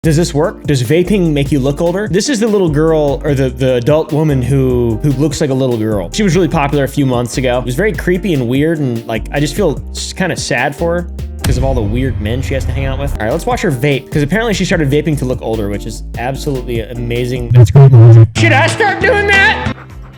Does this work? Does vaping make you look older? This is the little girl, or the adult woman who looks like a little girl. She was really popular a few months ago. It was very creepy and weird, and like, I just feel kind of sad for her because of all the weird men she has to hang out with. All right, let's watch her vape, because apparently she started vaping to look older, which is absolutely amazing. That's great. Should I start doing that?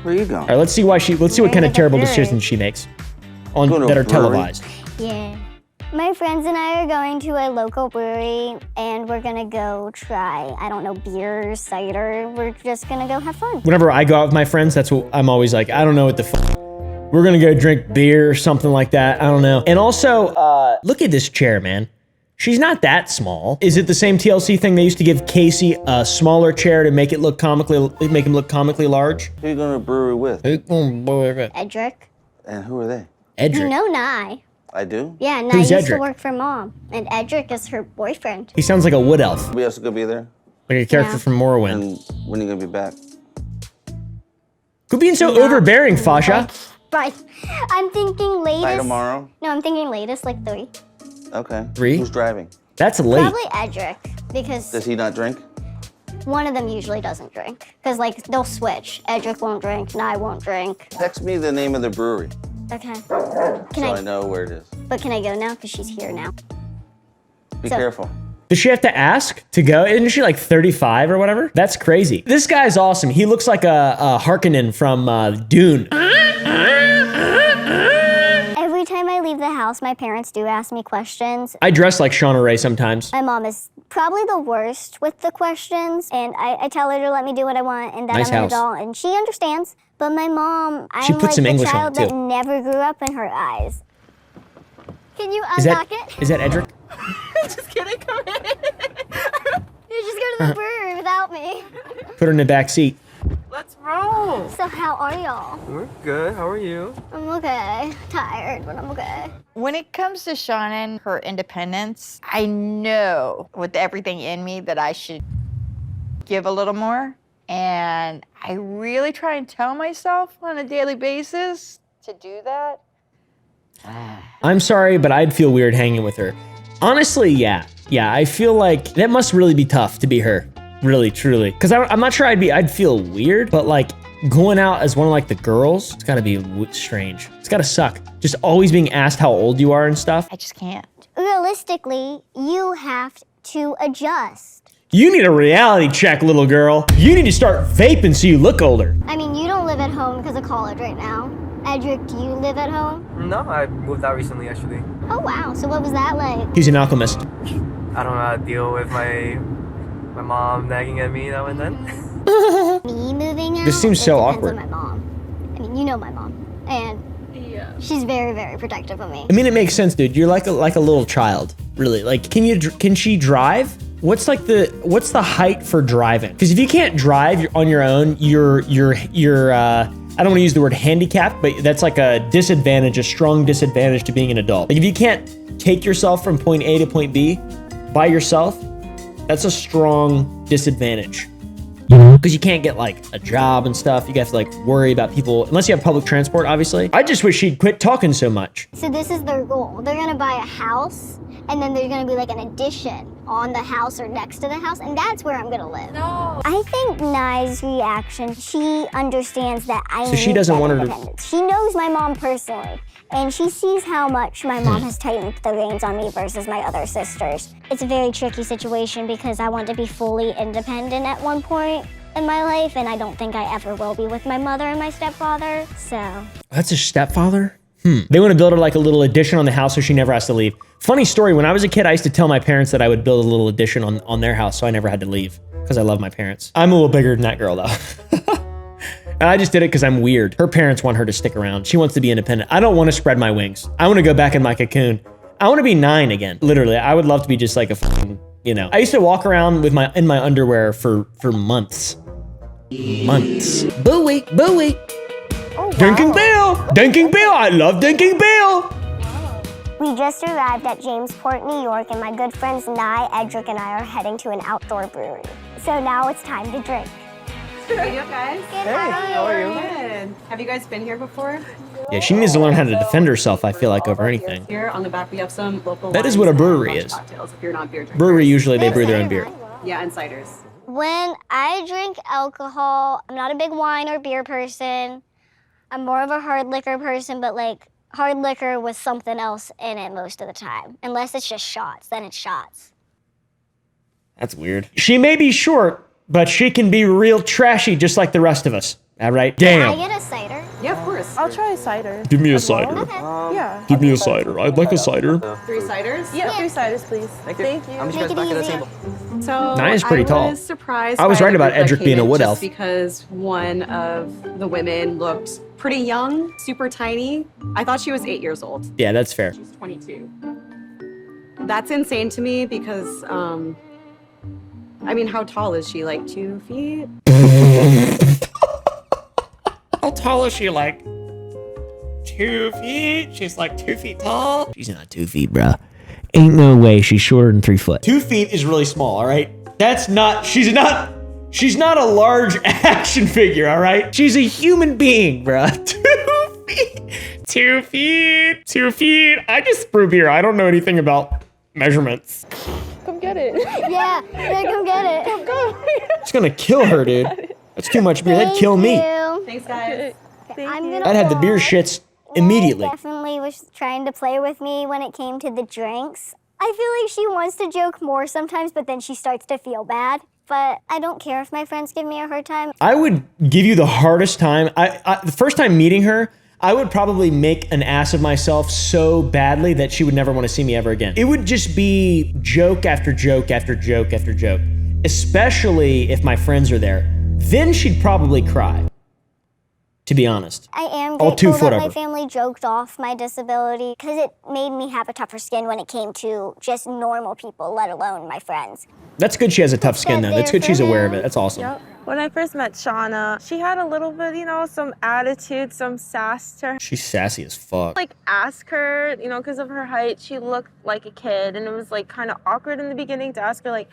Where you going? All right, let's see what kind of terrible decisions she makes that are televised. Yeah. My friends and I are going to a local brewery, and we're gonna go try, I don't know, beer, cider. We're just gonna go have fun. Whenever I go out with my friends, that's what I'm always like, I don't know what the fuck. We're gonna go drink beer or something like that. I don't know. And also, look at this chair, man. She's not that small. Is it the same TLC thing? They used to give Casey a smaller chair to make him look comically large. Who are you going to a brewery with? Edric. And who are they? Edric. You know Nye. I do? Yeah, Nye Who's used Edric? to work for Mom, and Edric is her boyfriend. He sounds like a wood elf, We also going to be there? like a character Yeah. from Morrowind. And when are you going to be back? Quit being so overbearing, Fasha. Right. I'm thinking latest. By tomorrow? No, I'm thinking latest, like 3. Okay. 3? Who's driving? That's late. Probably Edric, because Does he not drink? one of them usually doesn't drink. Because, like, they'll switch. Edric won't drink, Nye won't drink. Text me the name of the brewery Okay. so Can I I? know where it is. But can I go now? Because she's here now. Be So- careful. Does she have to ask to go? Isn't she like 35 or whatever? That's crazy. This guy's awesome. He looks like a Harkonnen from Dune. Every time I leave the house, my parents do ask me questions. I dress like Shauna Ray sometimes. My mom is probably the worst with the questions, and I tell her to let me do what I want, and that Nice I'm an house. adult, and she understands. But my mom, She I'm put like some the English on child it, too. that never grew up in her eyes. Can you Is unlock that, it? is that Edric? Just kidding, come in. You just go to the brewery without me. Put her in the back seat. Let's roll. So how are y'all? We're good. How are you? I'm okay. Tired, but I'm okay. When it comes to Shauna, her independence, I know with everything in me that I should give a little more. And I really try and tell myself on a daily basis to do that. I'm sorry, but I'd feel weird hanging with her. Honestly, yeah. Yeah, I feel like that must really be tough to be her. Really, truly. Because I'm not sure I'd feel weird, but like going out as one of like the girls, it's gotta be strange. It's gotta suck. Just always being asked how old you are and stuff. I just can't. Realistically, you have to adjust. You need a reality check, little girl. You need to start vaping so you look older. I mean, you don't live at home because of college right now. Edric, do you live at home? No, I moved out recently, actually. Oh, wow. So what was that like? He's an alchemist. I don't know how to deal with my mom nagging at me now and then. Me moving out? This seems it so depends awkward. on my mom. I mean, you know my mom. And she's very, very protective of me. I mean, it makes sense, dude. You're like a little child, really. Like, can she drive? What's the height for driving? Because if you can't drive on your own, you're I don't want to use the word handicapped, but that's like a disadvantage, a strong disadvantage to being an adult. Like if you can't take yourself from point A to point B by yourself, that's a strong disadvantage. Because you can't get like a job and stuff. You have to like worry about people, unless you have public transport, obviously. I just wish she'd quit talking so much. So this is their goal. They're gonna buy a house, and then there's gonna be like an addition on the house or next to the house, and that's where I'm gonna live. No. I think Nye's reaction, she understands that I So she need doesn't that want her to- independence. She knows my mom personally, and she sees how much my mom has tightened the reins on me versus my other sisters. It's a very tricky situation because I want to be fully independent at one point in my life, and I don't think I ever will be with my mother and my stepfather, so. That's a stepfather? They want to build her like a little addition on the house so she never has to leave. Funny story, when I was a kid, I used to tell my parents that I would build a little addition on their house so I never had to leave because I love my parents. I'm a little bigger than that girl though. And I just did it because I'm weird. Her parents want her to stick around. She wants to be independent. I don't want to spread my wings. I want to go back in my cocoon. I want to be 9 again. Literally, I would love to be just like a fucking, you know. I used to walk around with in my underwear for months. Months. Bowie, Bowie. Oh, Dinking Bill! Dinking Bill! I love Dinking Bill! We just arrived at Jamesport, New York, and my good friends Nye, Edric, and I are heading to an outdoor brewery. So now it's time to drink. Hey, you guys. Good, How are you? Good. Have you guys been here before? Yeah, she needs to learn how to defend herself, I feel like, over anything. Here on the back we have some local That is wines what a and brewery lunch is. cocktails if you're not beer drinkers. Brewery, usually they brew their own beer. Yeah, and ciders. When I drink alcohol, I'm not a big wine or beer person. I'm more of a hard liquor person, but like hard liquor with something else in it most of the time. Unless it's just shots, then it's shots. That's weird. She may be short, but she can be real trashy just like the rest of us. All right? Can I Damn. get a cider? Yeah, of course. I'll try a cider. Give me a cider. Okay. Yeah. Give me a cider. I'd like a cider. 3 ciders? Yeah, 3 ciders, please. Thank you. Thank you. I'm just Make back it at the easier. table. So Naya's pretty tall. I was surprised. I was by right the about group that Edric came being a in wood just elf. because one of the women looked pretty young, super tiny. I thought she was 8 years old. Yeah, that's fair. She's 22. That's insane to me because, I mean, how tall is she? Like 2 feet? How tall is she? Like 2 feet? She's like 2 feet tall. She's not 2 feet, bruh. Ain't no way she's shorter than 3 foot. 2 feet is really small, all right? She's not a large action figure, all right? She's a human being, bruh. 2 feet. 2 feet. 2 feet. I just brew beer. I don't know anything about measurements. Come get it. Yeah, come get it. It's gonna kill her, dude. That's too much beer. That'd kill me. Thanks, guys. I'm gonna I'd have the beer shits immediately. Naya definitely was trying to play with me when it came to the drinks. I feel like she wants to joke more sometimes, but then she starts to feel bad. But I don't care if my friends give me a hard time. I would give you the hardest time. The first time meeting her, I would probably make an ass of myself so badly that she would never want to see me ever again. It would just be joke after joke after joke after joke, especially if my friends are there. Then she'd probably cry, to be honest. I am All 2 grateful foot that over. my family joked off my disability because it made me have a tougher skin when it came to just normal people, let alone my friends. That's good she has a tough skin, though. That's good she's aware of it. That's awesome. Yep. When I first met Shauna, she had a little bit, some attitude, some sass to her. She's sassy as fuck. Like, ask her, because of her height, she looked like a kid, and it was, like, kind of awkward in the beginning to ask her, like,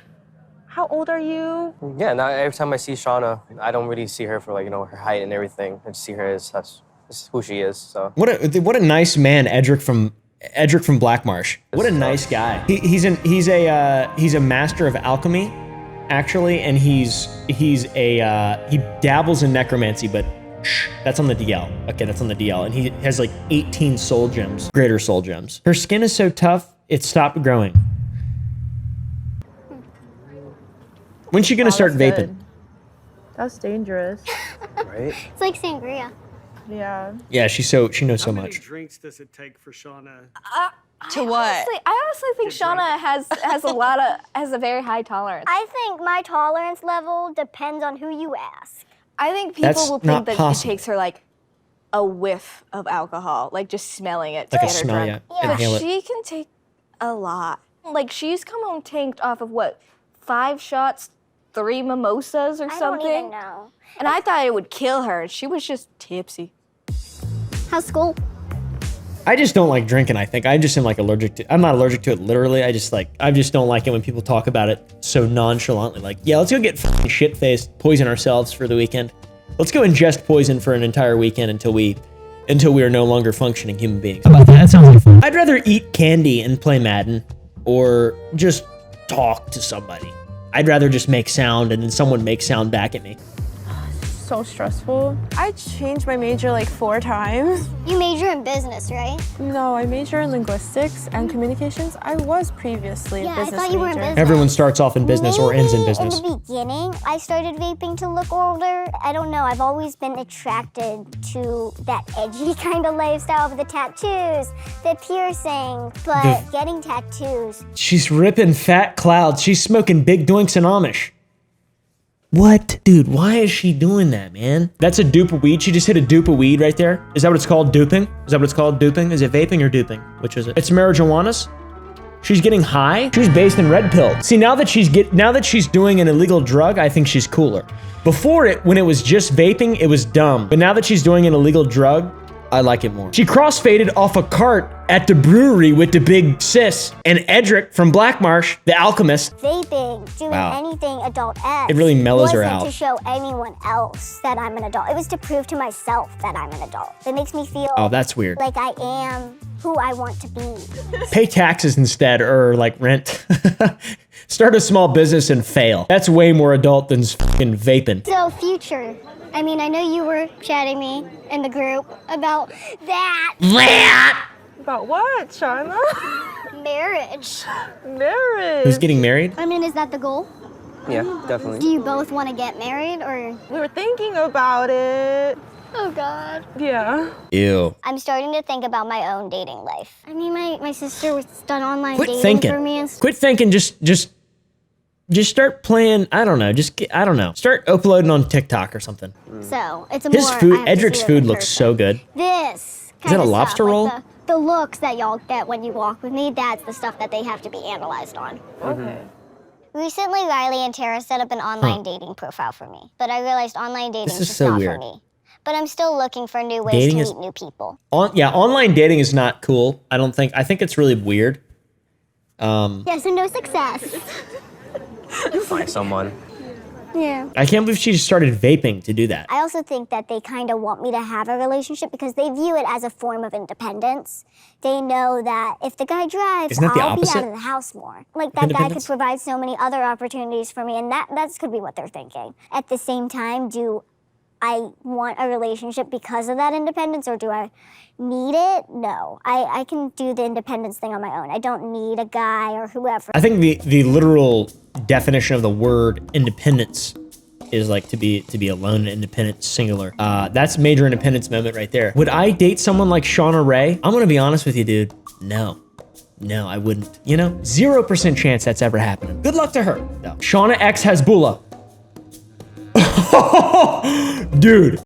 how old are you? Yeah, now every time I see Shauna, I don't really see her for her height and everything. I just see her as that's who she is. So What a nice man Edric from Blackmarsh. What a nice guy. He's a master of alchemy, actually, and he dabbles in necromancy, but that's on the DL. Okay, that's on the DL, and he has like 18 soul gems, greater soul gems. Her skin is so tough it stopped growing. When's she gonna start that's vaping? good. That's dangerous. right. It's like sangria. Yeah. Yeah, she knows so How many much. drinks does it take for Shauna? To what? I honestly think Shauna has a very high tolerance. I think my tolerance level depends on who you ask. I think people That's will not think that possible. it takes her like a whiff of alcohol, like just smelling it to Like a get her smell, drunk. yeah. Inhale it. She can take a lot. Like she's come home tanked off of what, 5 shots, 3 mimosas or I something. don't even know. And I thought it would kill her. She was just tipsy. How's school? I just don't like drinking, I think. I just am like allergic to I'm not allergic to it literally. I just don't like it when people talk about it so nonchalantly. Like, yeah, let's go get shit-faced, poison ourselves for the weekend. Let's go ingest poison for an entire weekend until we are no longer functioning human beings. How about that? That sounds like fun. I'd rather eat candy and play Madden or just talk to somebody. I'd rather just make sound and then someone make sound back at me. So stressful. I changed my major like 4 times. You major in business, right? No, I major in linguistics and communications. I was previously Yeah, a I business thought you were in major. business. Everyone starts off in business or ends in Maybe business. In the beginning, I started vaping to look older. I don't know. I've always been attracted to that edgy kind of lifestyle with the tattoos, the piercing, but getting tattoos. She's ripping fat clouds. She's smoking big doinks and Amish. What? Dude, why is she doing that, man? That's a dupe of weed. She just hit a dupe of weed right there. Is that what it's called? Duping? Is that what it's called? Duping? Is it vaping or duping? Which is it? It's marijuana's? She's getting high? She's based in red pill. See, now that she's doing an illegal drug, I think she's cooler. Before when it was just vaping, it was dumb. But now that she's doing an illegal drug, I like it more. She crossfaded off a cart at the brewery with the big sis and Edric from Blackmarsh, the alchemist. Vaping, doing anything adult-esque. It really mellows her wasn't out. to show anyone else that I'm an adult. It was to prove to myself that I'm an adult. It makes me feel Oh, that's weird. like I am who I want to be. Pay taxes instead or like rent. Start a small business and fail. That's way more adult than fucking vaping. So future. I mean, I know you were chatting me in the group about that. About what, Shauna? Marriage. Marriage. Who's getting married? I mean, is that the goal? Yeah, definitely. Do you both want to get married or? We were thinking about it. Oh God. Yeah. Ew. I'm starting to think about my own dating life. I mean, my sister was done online Quit dating thinking. for me and Quit thinking. Just start playing. I don't know. I don't know. Start uploading on TikTok or something. so it's a His more. food, I have to Edric's see it food in looks person. so good. This. Is that a kinda lobster stuff, roll? Like the looks that y'all get when you walk with me, that's the stuff that they have to be analyzed on. Okay. Recently, Riley and Tara set up an online dating profile for me, but I realized online dating This is is just so not weird. for me. But I'm still looking for new ways Dating to is- meet new people. Online dating is not cool. I think it's really weird. Yeah, so no success. Find someone. Yeah. I can't believe she just started vaping to do that. I also think that they kind of want me to have a relationship because they view it as a form of independence. They know that if the guy drives, Isn't that the I'll be opposite out of the house more. Like that guy could independence? provide so many other opportunities for me, and that's could be what they're thinking. At the same time, do I want a relationship because of that independence, or do I need it? No, I can do the independence thing on my own. I don't need a guy or whoever. I think the literal definition of the word independence is like to be alone and independent, singular. That's major independence moment right there. Would I date someone like Shauna Ray? I'm gonna be honest with you, dude. No, I wouldn't. You know, 0% chance that's ever happening. Good luck to her. No. Shauna X has Bula. Dude.